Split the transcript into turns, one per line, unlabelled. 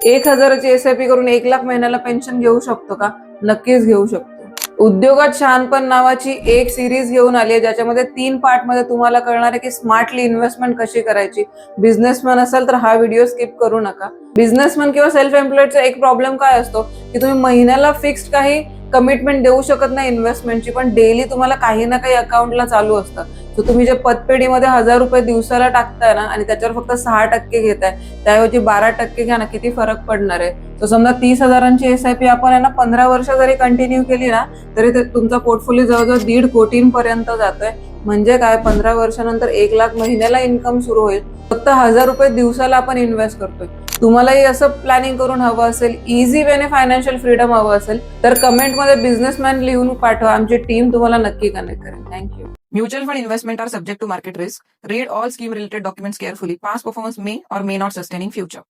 1,000ची SIP करून 1,00,000 महिन्याला pension घेऊ शकतो का? नक्कीच घेऊ शकतो. उद्योगात शहाणपण नावाची एक सिरीज घेऊन आली आहे, ज्याच्यामध्ये 3 पार्ट मध्ये तुम्हाला कळणार आहे की स्मार्टली इन्व्हेस्टमेंट कशी करायची. बिझनेसमॅन असाल तर हा व्हिडिओ स्किप करू नका. बिझनेसमॅन किंवा सेल्फ एम्प्लॉयडचा एक प्रॉब्लेम काय असतो की तुम्ही महिन्याला फिक्स्ड काही कमिटमेंट देऊ शकत नाही इन्व्हेस्टमेंटची, पण डेली तुम्हाला काही ना काही अकाउंटला चालू असतं. तर तुम्ही जे पतपेढीमध्ये 1,000 रुपये दिवसाला टाकताय ना आणि त्याच्यावर फक्त 6% घेताय, त्याऐवजी 12% घ्या ना, किती फरक पडणार आहे. तर समजा 30,000ची SIP आपण आहे ना 15 वर्ष जरी कंटिन्यू केली ना, तरी ते तुमचा पोर्टफोलिओ जवळजवळ 1.5 कोटींपर्यंत जातोय. म्हणजे काय, 15 वर्षानंतर 1,00,000 महिन्याला इन्कम सुरू होईल. फक्त 1,000 रुपये दिवसाला आपण इन्व्हेस्ट करतोय. तुम्हालाही असं प्लॅनिंग करून हवं असेल, इझी वेने फायनान्शियल फ्रीडम हवं असेल, तर कमेंटमध्ये बिझनेसमॅन लिहून पाठवा. आमची टीम तुम्हाला नक्की कनेक्ट करेल. Thank you.
Mutual fund investment are subject to market risk. Read all scheme related documents carefully. Past performance may or may not sustain in future.